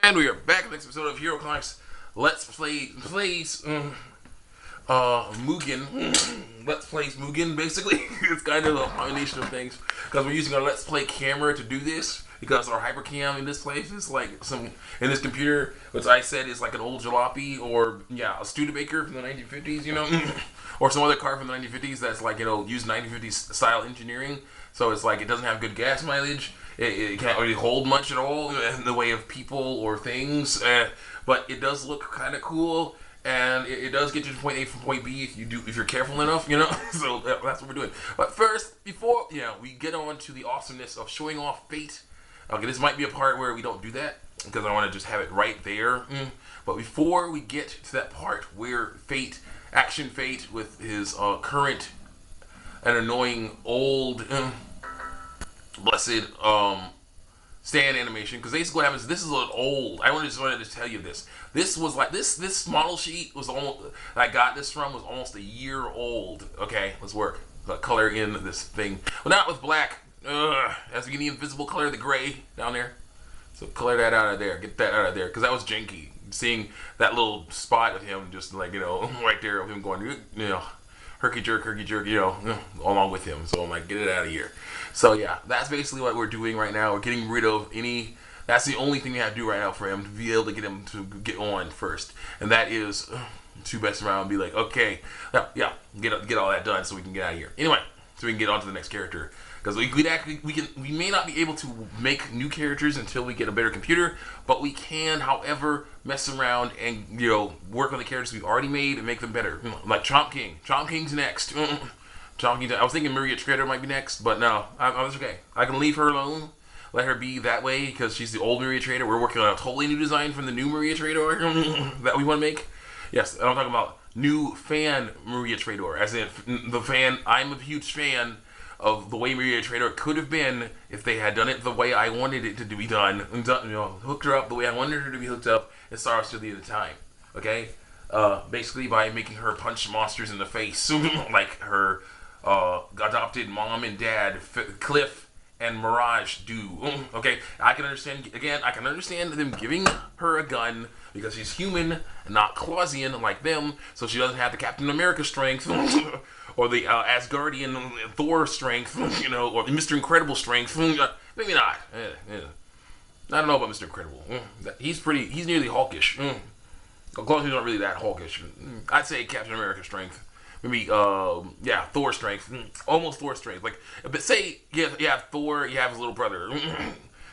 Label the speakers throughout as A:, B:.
A: And we are back in the next episode of Hero Comics Let's Plays Mugen. Let's Plays Mugen, basically. It's kind of a combination of things. Because we're using our Let's Play camera to do this. Because our hypercam in this place is like in this computer, which I said is like an old jalopy or, yeah, a Studebaker from the 1950s, you know? Or some other car from the 1950s that's like, you know, used 1950s style engineering. So it's like it doesn't have good gas mileage. It can't really hold much at all in the way of people or things, but it does look kind of cool, and it does get you to point A from point B if you're careful enough, you know. So that's what we're doing. But first, before we get on to the awesomeness of showing off Fate. Okay, this might be a part where we don't do that because I want to just have it right there. But before we get to that part where Action Fate with his current and annoying old. Blessed stand animation, because basically what happens, this is an old, just wanted to tell you this. This was like this model sheet was almost, I got this from, was almost a year old. Okay, let's work. Color in this thing. Well, not with black. As we get the invisible color, the gray down there. So color that out of there. Get that out of there, because that was janky. Seeing that little spot of him just like, right there of him going, herky jerk, along with him. So I'm like, get it out of here. So yeah, that's basically what we're doing right now. We're getting rid of any. That's the only thing we have to do right now for him to be able to get him to get on first, and that is to mess around and be like, okay, yeah, get all that done so we can get out of here. Anyway, so we can get on to the next character. Because we may not be able to make new characters until we get a better computer, but we can, however, mess around and work on the characters we've already made and make them better. Like Chomp King. Chomp King's next. Chomp King. I was thinking Maria Trader might be next, but no, I was okay. I can leave her alone, let her be that way because she's the old Maria Trader. We're working on a totally new design from the new Maria Trader that we want to make. Yes, and I'm talking about new fan Maria Trader, as in the fan. I'm a huge fan of the way Maria Trader could have been if they had done it the way I wanted it to be done. Hooked her up the way I wanted her to be hooked up and saw her still the other time. Okay? Basically by making her punch monsters in the face. Like her adopted mom and dad, Cliff and Mirage, do. Okay? I can understand them giving her a gun because she's human, not Clausian like them, so she doesn't have the Captain America strength. Or the Asgardian Thor strength, or the Mr. Incredible strength. Maybe not. I don't know about Mr. Incredible. He's nearly Hulkish. Clausian's not really that Hulkish. I'd say Captain America strength. Maybe, Thor strength. Almost Thor strength. But say you have Thor, you have his little brother. You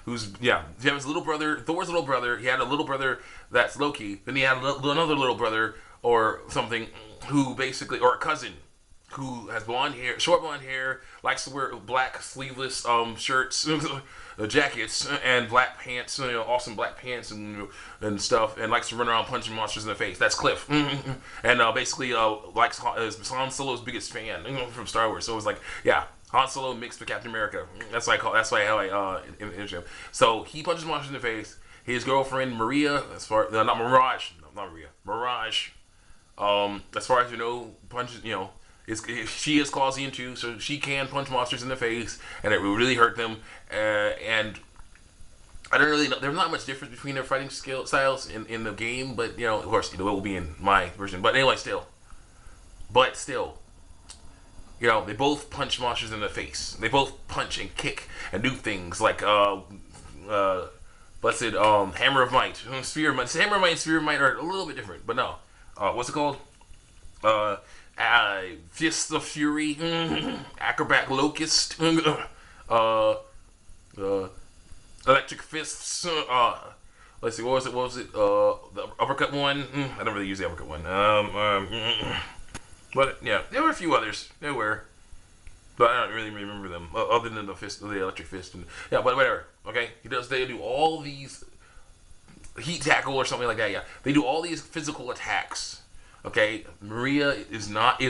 A: have his little brother, Thor's little brother. He had a little brother that's Loki. Then he had another little brother or something who basically, or a cousin, who has short blonde hair, likes to wear black sleeveless shirts, jackets, and black pants, awesome black pants and stuff, and likes to run around punching monsters in the face. That's Cliff, and basically likes Han Solo's biggest fan from Star Wars. So it was like, yeah, Han Solo mixed with Captain America. That's why I image him. So he punches monsters in the face. His girlfriend Maria, Mirage, as far as punches, she is Clausian too, so she can punch monsters in the face, and it will really hurt them. And I don't really know. There's not much difference between their fighting styles in the game, but of course, it will be in my version. But anyway, still, they both punch monsters in the face. They both punch and kick and do things like blessed Hammer of Might, Sphere of Might. Hammer of Might and Sphere of Might are a little bit different, but no. What's it called? Fist of Fury, Acrobat Locust, Electric Fists, let's see, what was it, the uppercut one, I don't really use the uppercut one, but yeah, there were a few others, but I don't really remember them, other than the Electric Fist, but whatever, okay, they do all these, heat tackle or something like that, yeah, they do all these physical attacks. Okay, Maria is not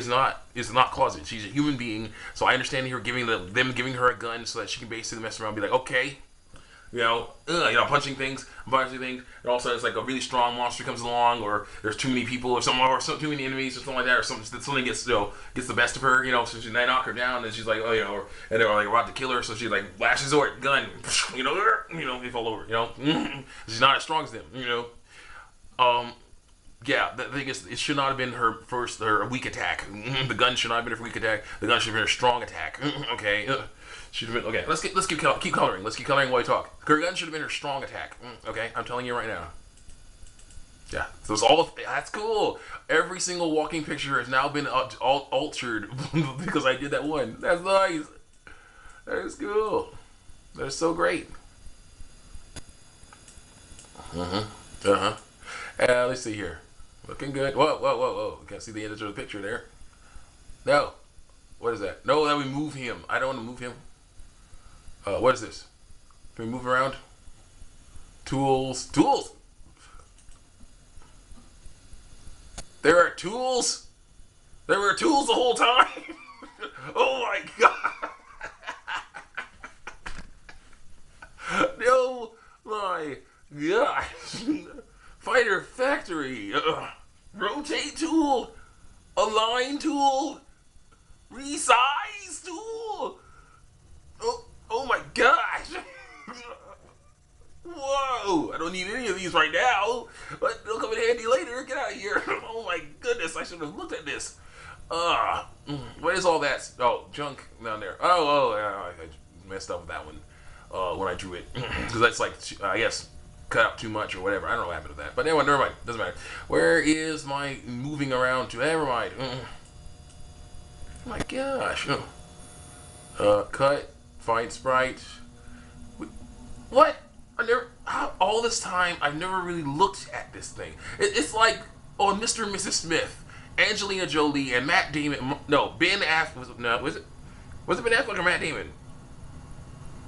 A: closeted. She's a human being, so I understand her giving her a gun so that she can basically mess around and be like, okay, punching things, and also it's like a really strong monster comes along, or there's too many people, or too many enemies, or something like that, or something gets the best of her, so they knock her down, and she's like, and they're like about to kill her, so she like lashes her gun, they fall over, she's not as strong as them, Yeah, the thing is, it should not have been her weak attack. The gun should not have been her weak attack. The gun should have been her strong attack. Okay, should have been okay. Let's keep coloring. Let's keep coloring while we talk. Her gun should have been her strong attack. Okay, I'm telling you right now. Yeah, so it's all that's cool. Every single walking picture has now been altered because I did that one. That's nice. That is cool. That's so great. Let's see here. Looking good. Whoa. Can't see the edge of the picture there. No. What is that? No, that we move him. I don't want to move him. What is this? Can we move around? Tools. Tools! There are tools? There were tools the whole time? Oh my god! No, my gosh. Fighter Factory. Rotate tool. Align tool. Resize tool. Oh my gosh. Whoa. I don't need any of these right now, but they'll come in handy later. Get out of here. Oh my goodness. I should have looked at this. What is all that? Oh, junk down there. I messed up with that one when I drew it. Because that's like, I guess, cut out too much or whatever. I don't know what happened to that. But anyway, never mind. Doesn't matter. Where is my moving around to? Never mind. Oh my gosh. Cut. Find sprite. What? All this time, I've never really looked at this thing. It's like on Mr. and Mrs. Smith, Angelina Jolie and Matt Damon. No, Ben Affleck. No, was it Ben Affleck or Matt Damon?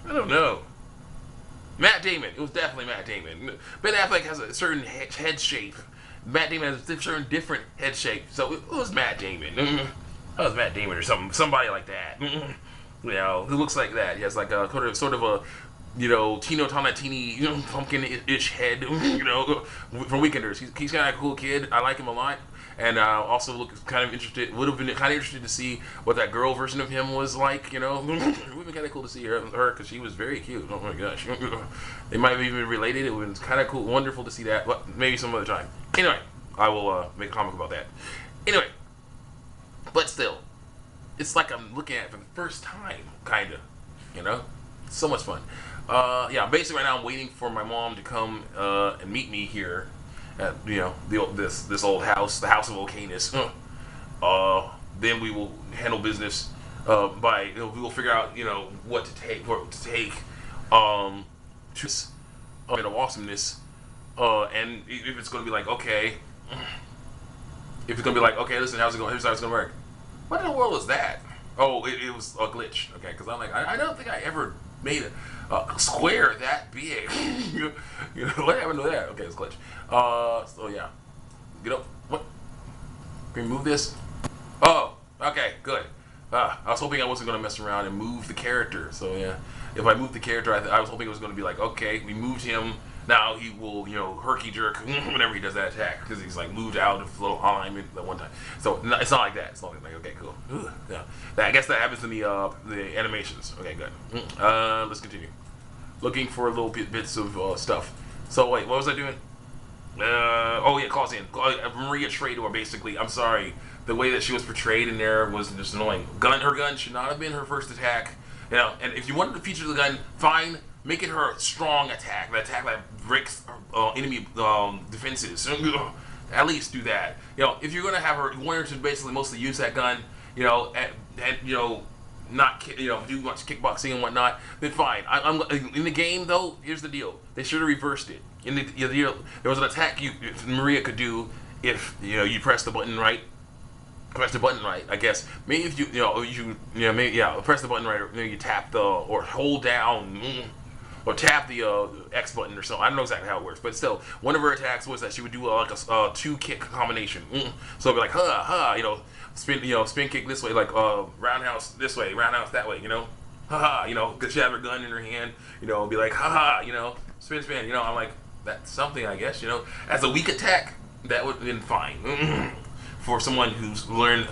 A: I don't know. Matt Damon. It was definitely Matt Damon. Ben Affleck has a certain head shape. Matt Damon has a certain different head shape. So it was Matt Damon. That was Matt Damon or somebody like that. Who looks like that. He has like a sort of a Tino Tonatini, pumpkin-ish head, from Weekenders. He's kind of a cool kid. I like him a lot. And also would have been kind of interested to see what that girl version of him was like, It would have been kind of cool to see her because she was very cute. Oh my gosh. They might have even related. It was kind of cool, wonderful to see that. But maybe some other time. Anyway, I will make a comic about that. Anyway, but still, it's like I'm looking at it for the first time, kind of, So much fun. Basically right now I'm waiting for my mom to come and meet me here at this old house, the House of Volcanus. Then we will handle business by we will figure out what to take to this bit of awesomeness. And if it's going to be like okay, listen, how's it going? Here's how it's going to work. What in the world was that? Oh, it was a glitch. Okay, because I'm like I don't think I ever made a square that big. What happened to that? Okay, it's glitch. So yeah. What? Can we move this? Oh, okay, good. I was hoping I wasn't going to mess around and move the character. So yeah, if I moved the character, I was hoping it was going to be like, okay, we moved him. Now he will, herky jerk whenever he does that attack because he's like moved out of little alignment at one time. So it's not like that. It's not like okay, cool. Yeah. I guess that happens in the animations. Okay, good. Let's continue. Looking for little bits of stuff. So wait, what was I doing? Calls in. Maria Schrader, basically. I'm sorry. The way that she was portrayed in there was just annoying. Her gun should not have been her first attack. And if you wanted to feature the gun, fine. Make it her strong attack. The attack that breaks enemy defenses. At least do that. If you're gonna have her, you want her to basically mostly use that gun. Not do much kickboxing and whatnot. Then fine. I'm in the game though. Here's the deal. They should have reversed it. In the deal, there was an attack Maria could do if you press the button right. Press the button right, I guess. Maybe if press the button right, or maybe you tap or hold down. Or tap the X button or something. I don't know exactly how it works, but still, one of her attacks was that she would do like a two-kick combination. So it'd be like spin kick this way, like roundhouse this way, roundhouse that way, haha, you know, because she had her gun in her hand, you know, and be like, haha, you know, spin, spin, you know. I'm like, that's something, I guess, you know. As a weak attack, that would have been fine. For someone who's learned,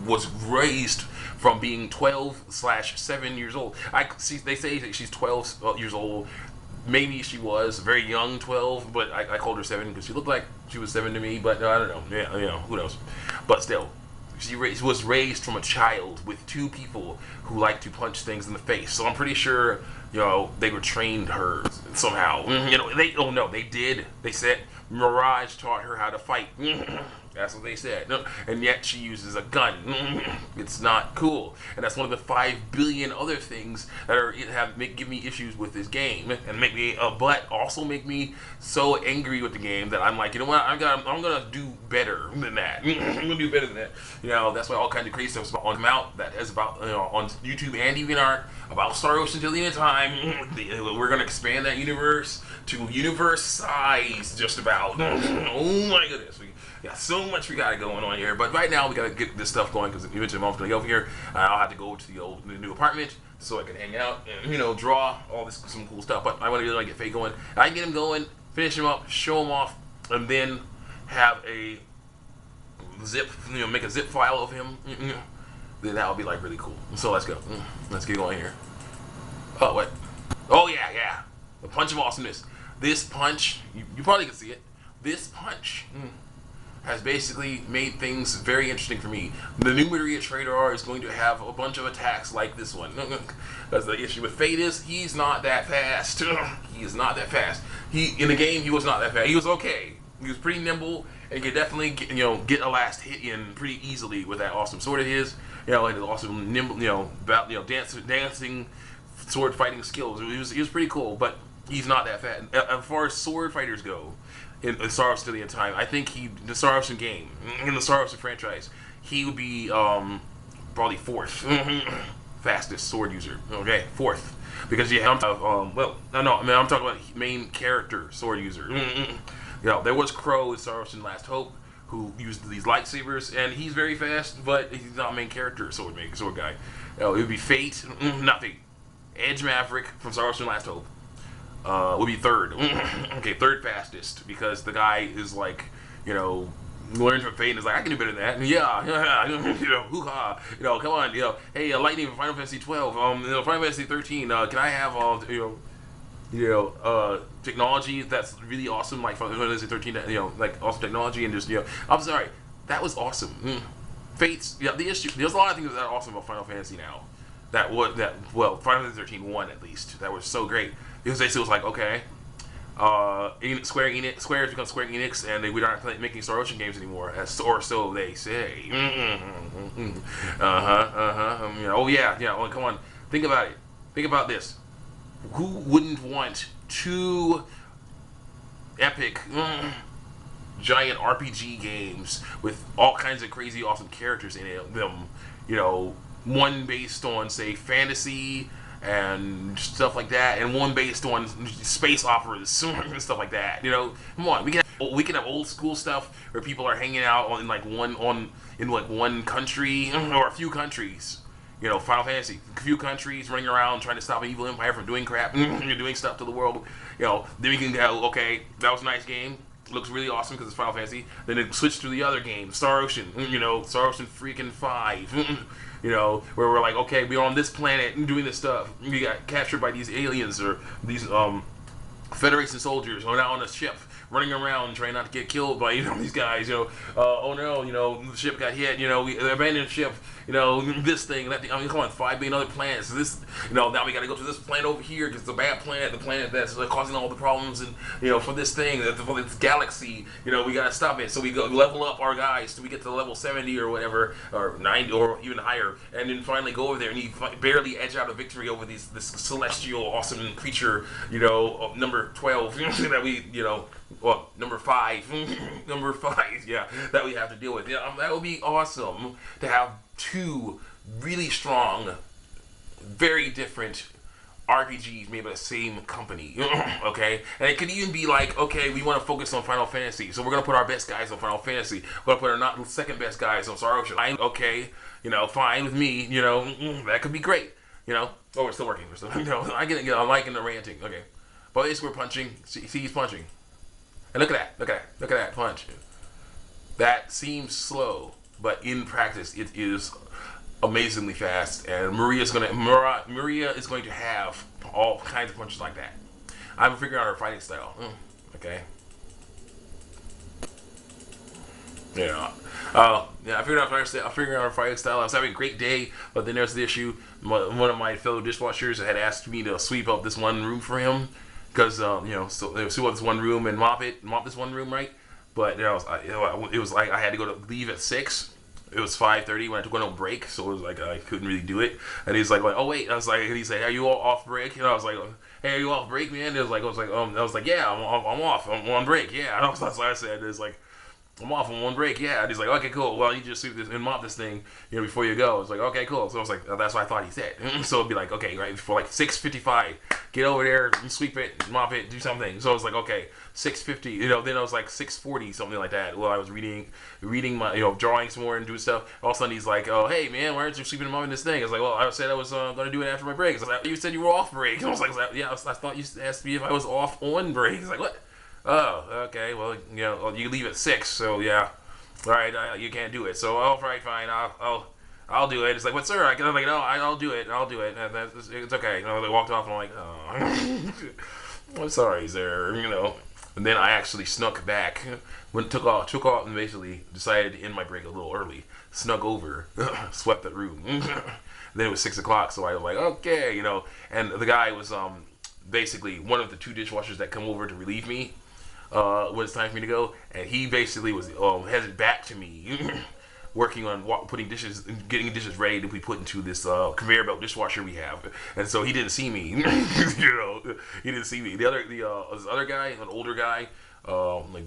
A: was raised from being 12/7 years old. They say that she's 12 years old. Maybe she was very young, 12, but I called her 7 because she looked like she was 7 to me. But I don't know. Yeah, you know, who knows? But still, she was raised from a child with 2 people who like to punch things in the face. So I'm pretty sure, you know, they were trained her somehow. You know, they did. They said Mirage taught her how to fight. That's what they said. And yet she uses a gun. It's not cool. And that's one of the 5 billion other things that give me issues with this game, and make me, but also make me so angry with the game that I'm like, you know what? I'm gonna do better than that. I'm gonna do better than that. You know, that's why all kinds of crazy stuff is on come out. That is about, you know, on YouTube and DeviantArt about Star Ocean Till the End of Time. We're gonna expand that universe to universe size, just about. Oh my goodness. Yeah, so much we got going on here, but right now we gotta get this stuff going because eventually Mom's gonna go over here. I'll have to go to the new apartment so I can hang out and, you know, draw all this some cool stuff. But I want to really get Faye going. I can get him going, finish him up, show him off, and then have a zip, you know, make a zip file of him. Then that would be like really cool. So let's go. Let's get going here. Oh, what? Oh yeah. The punch of awesomeness. This punch, you probably can see it. This punch. Has basically made things very interesting for me. The new Midoriya Trader R is going to have a bunch of attacks like this one. Because the issue with Fate is he's not that fast. He is not that fast. In the game he was not that fast. He was okay. He was pretty nimble and could definitely get a last hit in pretty easily with that awesome sword of his. You know, and his awesome nimble, dancing sword fighting skills. He was pretty cool, but he's not that fast. As far as sword fighters go, in Star Ocean Till the End of Time, I think the Star Ocean game, in the Star Ocean franchise, he would be probably 4th fastest sword user. Okay, 4th, because I'm talking about main character sword user. You know, there was Crow in Star Ocean Last Hope who used these lightsabers, and he's very fast, but he's not a main character sword guy. You know, it would be Fate, nothing. Edge Maverick from Star Ocean Last Hope. Would be 3rd. Okay, 3rd fastest, because the guy is like, you know, learned from Fate and is like, I can do better than that. And yeah, you know, hoo-ha, you know, come on, you know, hey, Lightning from Final Fantasy 12, you know, Final Fantasy 13, can I have, technology that's really awesome, like Final Fantasy 13, you know, like awesome technology, and just, you know, I'm sorry, that was awesome. Fate's, yeah, the issue, there's a lot of things that are awesome about Final Fantasy now. Final Fantasy 13 1 at least, that was so great. Because they was like, okay, Square has become Square Enix, and we aren't making Star Ocean games anymore, or so they say. You know, oh yeah. Well, come on, think about it. Think about this. Who wouldn't want 2 epic, giant RPG games with all kinds of crazy, awesome characters in them? You know, one based on, say, fantasy and stuff like that, and one based on space operas and stuff like that. You know, come on, we can have old school stuff where people are hanging out in one country or a few countries. You know, Final Fantasy, a few countries running around trying to stop an evil empire from doing crap, doing stuff to the world. You know, then we can go, okay, that was a nice game. Looks really awesome because it's Final Fantasy. Then it switched to the other game, Star Ocean. You know, Star Ocean freaking 5. You know, where we're like, okay, we're on this planet and doing this stuff. We got captured by these aliens or these Federation soldiers on a ship running around trying not to get killed by, you know, these guys. You know, oh no, you know, the ship got hit. You know, we abandoned the ship. You know, this thing, that thing. I mean, come on, 5 billion other planets. This, you know, now we got to go to this planet over here because it's a bad planet, the planet that's causing all the problems, and you know, for this thing, for this galaxy, you know, we got to stop it. So we go level up our guys till we get to level 70 or whatever, or 90 or even higher, and then finally go over there and you barely edge out a victory over this celestial awesome creature, you know, number 12 that we, you know. Well, number 5, yeah, that we have to deal with. Yeah, that would be awesome to have 2 really strong, very different RPGs made by the same company. Okay, and it could even be like, okay, we want to focus on Final Fantasy, so we're gonna put our best guys on Final Fantasy. We're gonna put our second best guys on Star Ocean. Okay, you know, fine with me. You know, that could be great. You know? Oh, we're still working. We're still, you know, I get it. I'm liking the ranting. Okay. But we're punching. See, he's punching. And look at that. Look at that. Look at that punch. That seems slow, but in practice, it is amazingly fast. And Maria is going to have all kinds of punches like that. I'm figuring out her fighting style. Okay. Yeah. Yeah, I figured out her fighting style. I was having a great day, but then there's the issue. One of my fellow dishwashers had asked me to sweep up this one room for him, because you know, so they sweep up this one room and mop this one room, right? But you know, it was like I had to leave at 6. It was 5:30 when I took a break, so it was like I couldn't really do it. And he's like, oh wait, I was like, and he said, are you all off break? And I was like, hey, are you off break, man? I was like, yeah, I'm off, I'm on break, yeah. And that's what I said. It's like, I'm off on one break, yeah. And he's like, okay, cool. Well, you just sweep this and mop this thing, you know, before you go. It's like, okay, cool. So I was like, that's what I thought he said. So it'd be like, okay, right before like 6:55, get over there, sweep it, mop it, do something. So I was like, okay, 6:50. You know, then I was like 6:40, something like that. Well, I was reading my, you know, drawing some more and doing stuff. All of a sudden, he's like, oh, hey man, why aren't you sweeping and mopping this thing? I was like, well, I said I was gonna do it after my break. I was like, you said you were off break. And I was like, yeah, I thought you asked me if I was off on break. He's like, what? Oh, okay. Well, you know, you leave at 6, so yeah. All right, you can't do it. So, all right, fine. I'll do it. It's like, what, sir? I'm like, no, I'll do it. I'll do it. And it's okay. You know, they walked off, and I'm like, oh, I'm sorry, sir. You know. And then I actually snuck back, took off, and basically decided to end my break a little early. Snuck over, swept the room. Then it was 6 o'clock, so I was like, okay, you know. And the guy was basically one of the 2 dishwashers that come over to relieve me. When it's time for me to go, and he basically was headed back to me, working on putting dishes, getting dishes ready to be put into this conveyor belt dishwasher we have. And so he didn't see me, you know, he didn't see me. This other guy, an older guy, like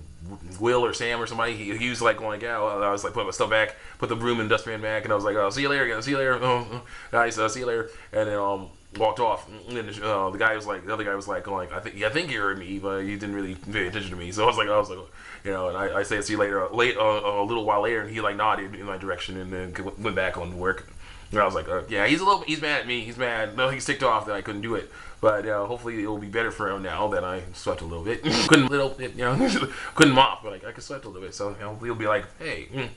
A: Will or Sam or somebody, he was like going, yeah, I was like putting my stuff back, put the broom and dustpan back, and I was like, see you later, see you later, guys, see you later, and then walked off. And then the other guy was like, going, I think you heard me, but you didn't really pay attention to me. So I was like, you know, and I said, see you later, a little while later, and he like nodded in my direction, and then went back on work. And I was like, yeah, he's mad at me. He's mad. No, he's ticked off that I couldn't do it. But hopefully it will be better for him now that I swept a little bit. Couldn't mop, but I could sweat a little bit. So you know, he'll be like, hey,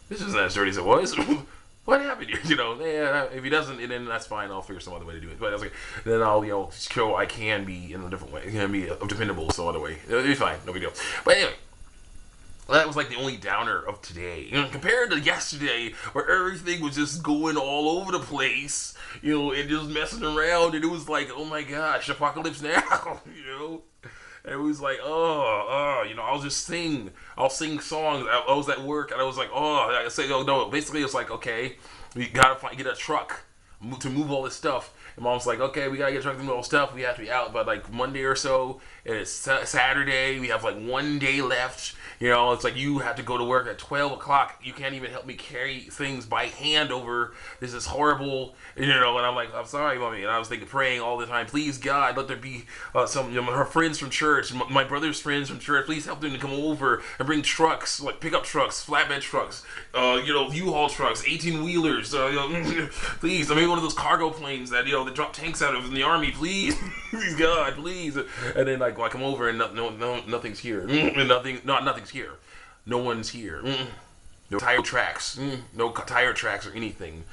A: this isn't as dirty as it was. What happened here? You know, yeah, if he doesn't, then that's fine. I'll figure some other way to do it. But I was like, then I'll, you know, show I can be in a different way. Can be dependable some other way. It'll be fine. No big deal. But anyway, that was like the only downer of today. You know, compared to yesterday, where everything was just going all over the place, you know, and just messing around, and it was like, oh my gosh, apocalypse now, you know. And it was like, you know, I'll sing songs. I was at work, and I was like, I say, no. Basically, it's like, okay, we gotta get a truck to move all this stuff. And Mom's like, okay, we gotta get a truck to move all this stuff. We have to be out by like Monday or so. And it's Saturday. We have like 1 day left. You know, it's like you have to go to work at 12 o'clock. You can't even help me carry things by hand over. This is horrible. You know, and I'm like, I'm sorry, Mommy. And I was praying all the time, please, God, let there be some, you know, her friends from church, my brother's friends from church, please help them to come over and bring trucks, like pickup trucks, flatbed trucks, you know, U-Haul trucks, 18-wheelers, you know, please, maybe one of those cargo planes that, you know, that drop tanks out of in the army, please, please, God, please. And then, like, I come over and nothing's here. And nothing's here. No one's here. No tire tracks. No tire tracks or anything.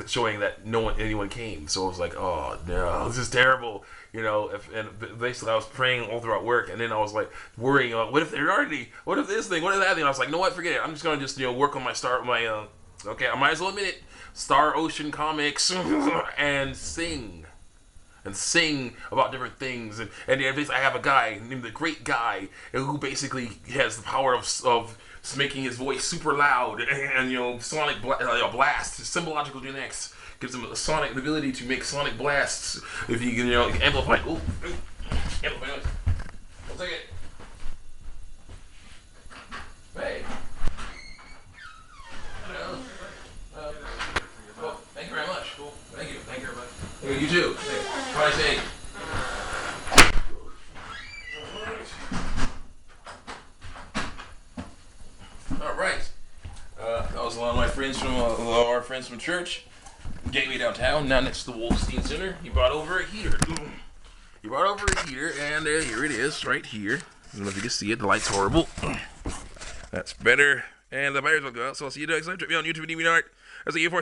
A: Showing that anyone came. So I was like, oh no, this is terrible. You know, and basically I was praying all throughout work, and then I was like worrying, what if this thing, what if that thing? I was like, no, what, forget it. I'm just gonna you know, work on okay, I might as well admit it, Star Ocean comics and sing about different things, and basically I have a guy named the Great Guy who basically has the power of making his voice super loud and you know, sonic blast, symbological genetics gives him the ability to make sonic blasts if you can, you know, amplify. Amplify noise. I'll take it. Hey. Hello. Thank you very much. Cool. Thank you very much. Hey, you too. Hey, try to say. All right. That was a lot of my friends from our friends from church. Gateway downtown, now next to the Wolfstein Center. He brought over a heater. He brought over a heater, and here it is, right here. I don't know if you can see it. The light's horrible. That's better. And the batteries will go out. So I'll see you next time. Check me on YouTube and DeviantArt. That's the